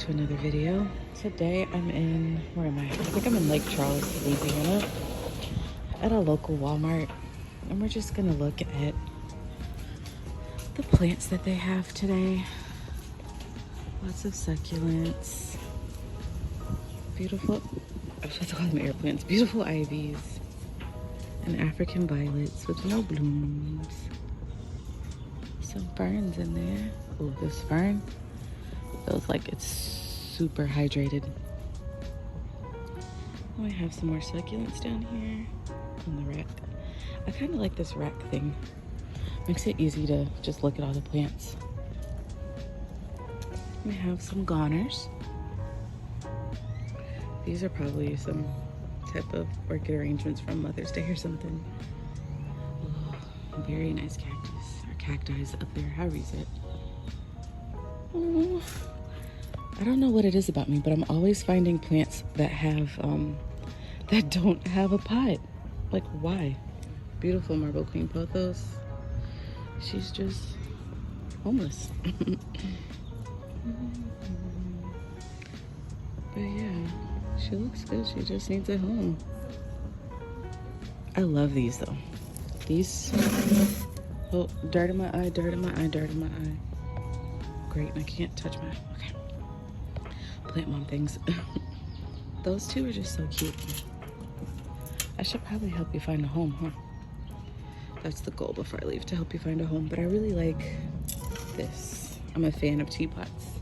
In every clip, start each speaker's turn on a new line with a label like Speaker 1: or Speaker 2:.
Speaker 1: to another video. Today I'm in, where am I? I think I'm in Lake Charles, Louisiana, at a local Walmart. And we're just gonna look at the plants that they have today. Lots of succulents. Beautiful, I was supposed to call them air plants. Beautiful ivies and African violets with no blooms. Some ferns in there. Oh, this fern feels like it's super hydrated. We have some more succulents down here on the rack. I kind of like this rack thing. Makes it easy to just look at all the plants. We have some goners. These are probably some type of orchid arrangements from Mother's Day or something. Oh, very nice cactus, or cacti up there, however you say it. Oh, I don't know what it is about me, but I'm always finding plants that have, that don't have a pot. Like, why? Beautiful marble queen pothos. She's just homeless. But yeah, she looks good. She just needs a home. I love these though. These, oh, dirt in my eye, dirt in my eye, dirt in my eye. Great, I can't touch my, okay. Plant mom things. Those two are just so cute. I should probably help you find a home, huh? That's the goal before I leave, to help you find a home. But I really like this. I'm a fan of teapots.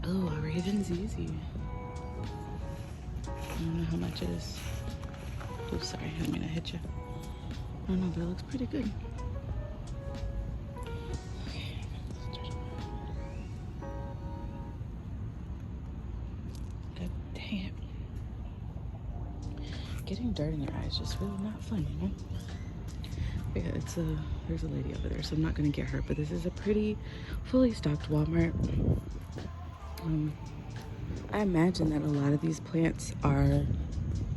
Speaker 1: Oh, a Raven ZZ. I don't know how much it is. Oh, sorry, I didn't mean to hit you. I don't know, but it looks pretty good. Okay, God damn. Getting dirt in your eyes is just really not fun, you know? Yeah, there's a lady over there, so I'm not gonna get her, but this is a pretty fully stocked Walmart. I imagine that a lot of these plants are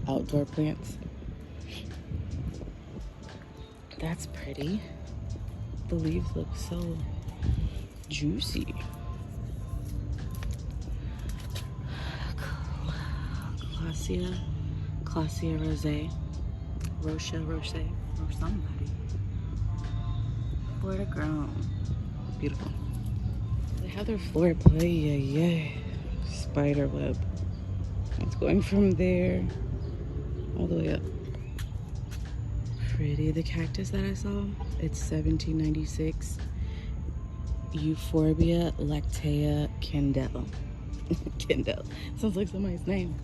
Speaker 1: outdoor plants. That's pretty. The leaves look so juicy. Clausia Roche, or somebody. Florida grown. Beautiful. They have their floor play, yeah. Spider web. It's going from there all the way up. Pretty. The cactus that I saw, it's $17.96. Euphorbia lactea candela. Candel. Sounds like somebody's name.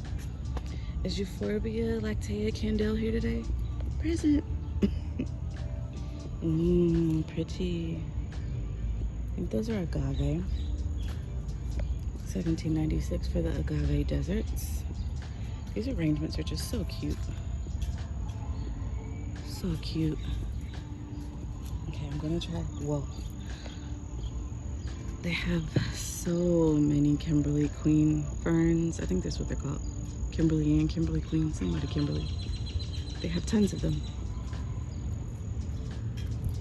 Speaker 1: Is Euphorbia lactea candel here today? Present. Pretty. I think those are agave. $17.96 for the agave deserts. These arrangements are just so cute. So cute. Okay, I'm gonna try. Whoa. They have so many Kimberly Queen ferns. I think that's what they're called. Kimberly and Kimberly Queen, similar to Kimberly. They have tons of them.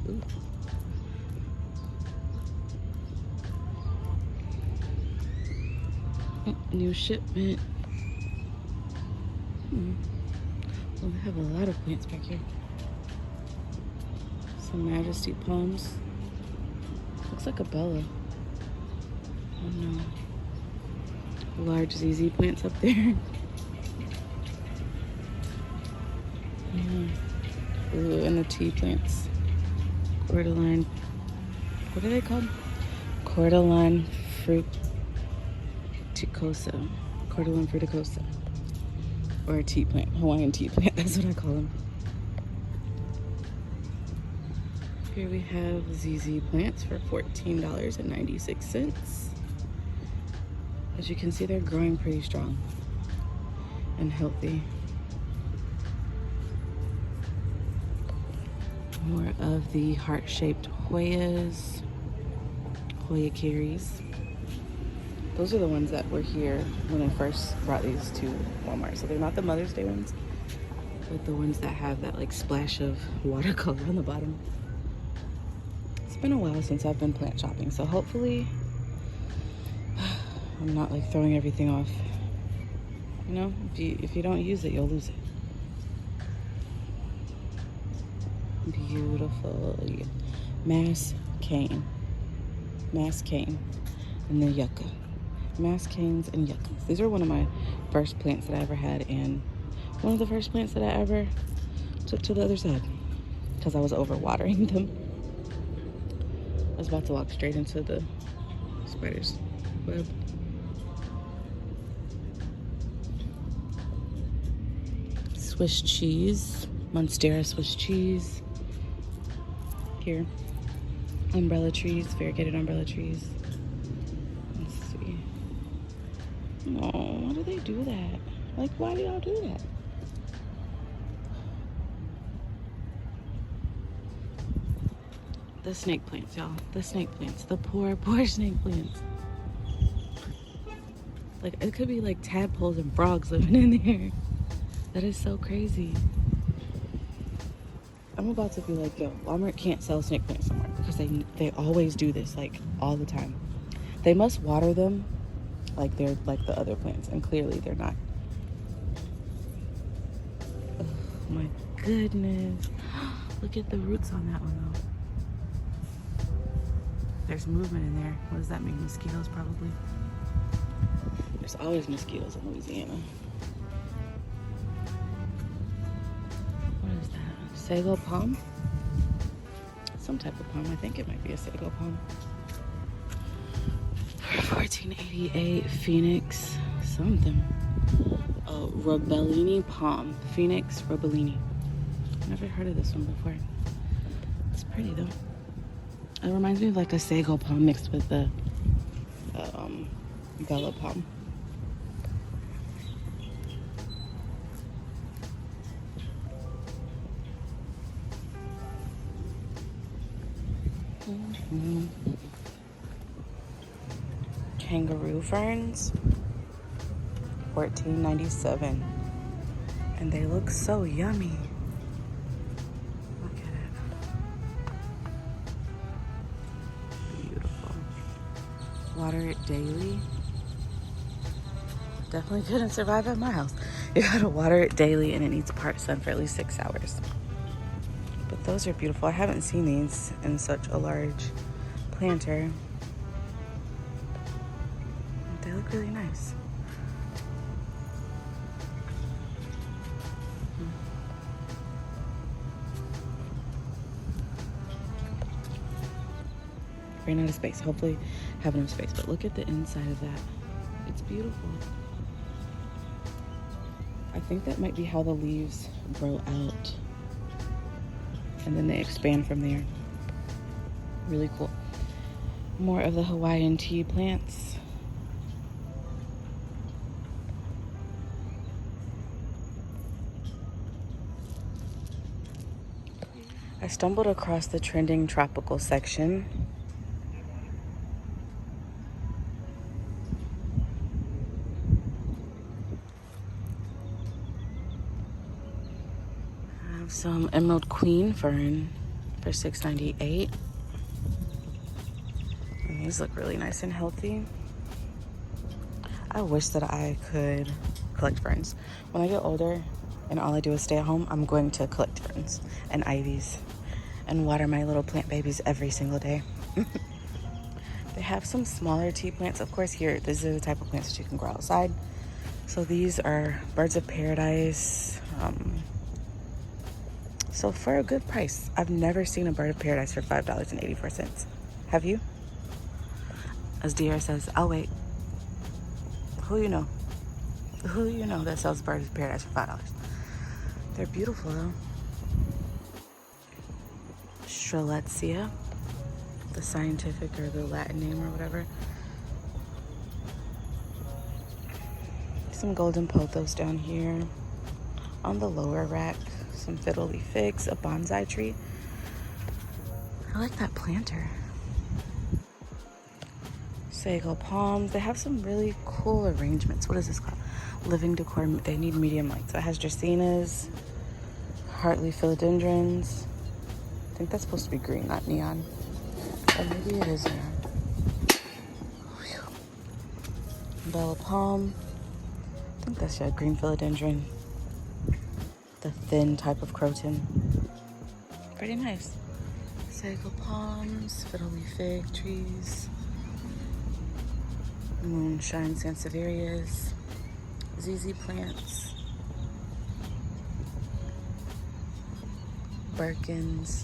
Speaker 1: Ooh. New shipment. Well, they have a lot of plants back here. Some Majesty palms. Looks like a Bella. Oh no. Large ZZ plants up there. Ooh, and the tea plants. Cordyline. What are they called? Cordyline fruticosa. Cordyline fruticosa. Or a tea plant. Hawaiian tea plant. That's what I call them. Here we have ZZ plants for $14.96. As you can see, they're growing pretty strong and healthy. More of the heart-shaped Hoyas, Hoya carries. Those are the ones that were here when I first brought these to Walmart. So they're not the Mother's Day ones, but the ones that have that like splash of watercolor on the bottom. It's been a while since I've been plant shopping, so hopefully I'm not like throwing everything off. You know, if you don't use it, you'll lose it. Beautiful. Mass cane. Mass cane. And then yucca. Mass canes and yuccas. These are one of my first plants that I ever had, and one of the first plants that I ever took to the other side because I was overwatering them. I was about to walk straight into the spider's web. Swiss cheese, Monstera Swiss cheese. Here, umbrella trees, variegated umbrella trees. Let's see. Oh, why do they do that? Like, why do y'all do that? The snake plants, y'all. The snake plants. The poor, poor snake plants. Like, it could be like tadpoles and frogs living in there. That is so crazy. I'm about to be like, yo, Walmart can't sell snake plants anymore because they always do this, like, all the time. They must water them like they're like the other plants, and clearly they're not. Oh my goodness. Look at the roots on that one though. There's movement in there. What does that mean? Mosquitoes probably. There's always mosquitoes in Louisiana. What is that? Sago palm? Some type of palm. I think it might be a sago palm. 1488 Phoenix something. Oh, Robellini palm. Phoenix Robellini. Never heard of this one before. It's pretty though. It reminds me of like a sago palm mixed with the Bella palm. Kangaroo ferns, $14.97, and they look so yummy. Look at it. Beautiful. Water it daily. Definitely couldn't survive at my house. You gotta water it daily, and it needs part sun for at least 6 hours. But those are beautiful. I haven't seen these in such a large planter. They look really nice. Ran out of space. Hopefully have enough space. But look at the inside of that. It's beautiful. I think that might be how the leaves grow out. And then they expand from there. Really cool. More of the Hawaiian tea plants. I stumbled across the trending tropical section. I have some Emerald Queen fern for $6.98. And these look really nice and healthy. I wish that I could collect ferns. When I get older and all I do is stay at home, I'm going to collect ferns and ivies and water my little plant babies every single day. They have some smaller tea plants. Of course, here, these are the type of plants that you can grow outside. So these are birds of paradise. So for a good price. I've never seen a bird of paradise for $5.84. Have you? As Dear says, I'll wait. Who you know? Who you know that sells birds of paradise for $5? They're beautiful though. Strelitzia, the scientific or the Latin name or whatever. Some golden pothos down here. On the lower rack, some fiddle leaf figs, a bonsai tree. I like that planter. Sago palms. They have some really cool arrangements. What is this called? Living decor. They need medium light. So it has dracaenas, Hartley philodendrons. I think that's supposed to be green, not neon. Or maybe it is neon. Whew. Bella palm. I think that's a green philodendron. The thin type of croton. Pretty nice. Sago palms, fiddle leaf fig trees, moonshine sansevierias, ZZ plants, Birkins,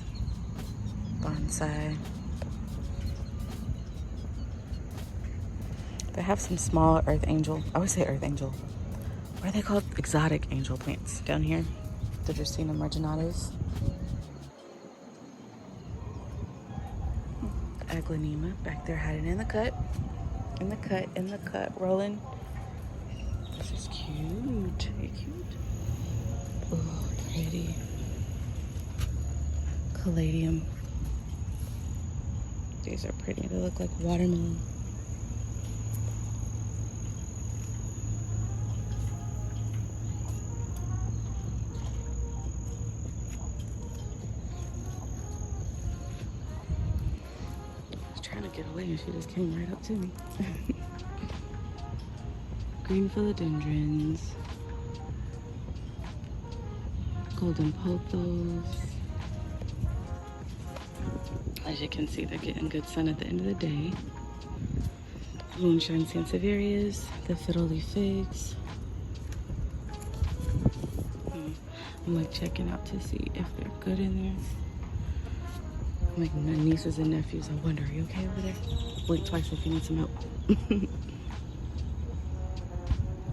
Speaker 1: bonsai. They have some small earth angel. I always say earth angel. What are they called? Exotic angel plants down here. The Dracaena marginatas. Aglaonema back there hiding in the cut. In the cut, in the cut, rolling. This is cute. Are you cute? Oh, pretty. Caladium. These are pretty. They look like watermelon. Trying to get away and she just came right up to me. Green philodendrons, golden pothos. As you can see, they're getting good sun at the end of the day. Moonshine sansevierias, the fiddle leaf figs. I'm like checking out to see if they're good in there. Like my nieces and nephews, I wonder, are you okay over there? Blink twice if you need some help.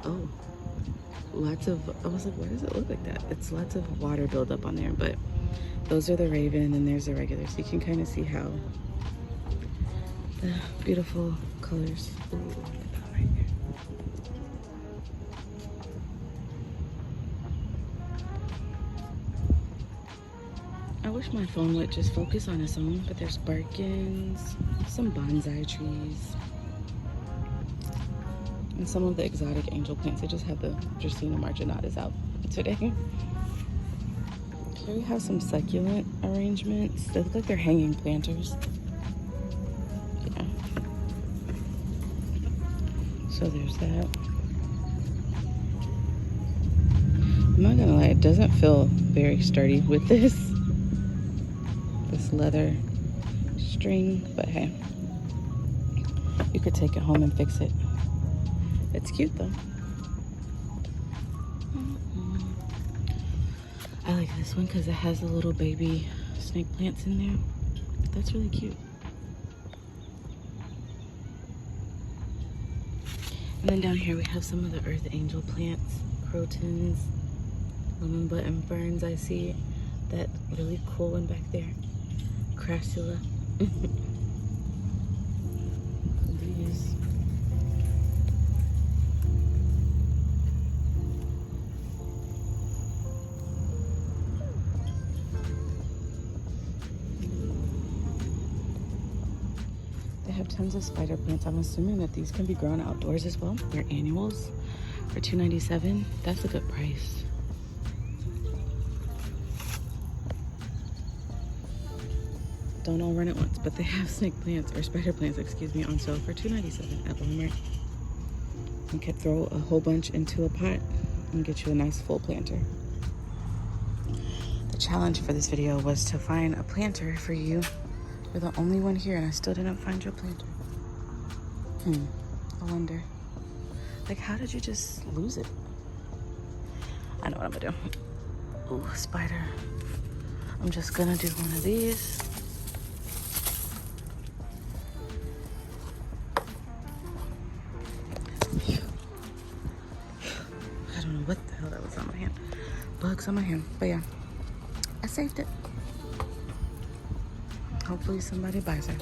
Speaker 1: Oh, lots of, I was like, why does it look like that? It's lots of water buildup on there, but those are the raven and then there's the regular. So you can kind of see how the beautiful colors. Ooh, look at that right there. I wish my phone would just focus on its own, but there's Birkins, some bonsai trees, and some of the exotic angel plants. I just had the Dracaena marginatas out today. Here we have some succulent arrangements. They look like they're hanging planters. Yeah. So there's that. I'm not gonna lie, it doesn't feel very sturdy with this leather string, but hey, you could take it home and fix it. It's cute though. I like this one because it has the little baby snake plants in there. That's really cute. And then down here we have some of the earth angel plants, crotons, lemon button ferns. I see that really cool one back there. Crassula. These. They have tons of spider plants. I'm assuming that these can be grown outdoors as well. They're annuals for $2.97. That's a good price. Don't all run at once, but they have snake plants, or spider plants, excuse me, on sale for $2.97 at Walmart. You could throw a whole bunch into a pot and get you a nice full planter. The challenge for this video was to find a planter for you. You're the only one here and I still didn't find your planter. I wonder. Like, how did you just lose it? I know what I'm gonna do. Ooh, spider. I'm just gonna do one of these. I don't know what the hell that was on my hand. Bugs on my hand. But yeah, I saved it. Hopefully somebody buys her.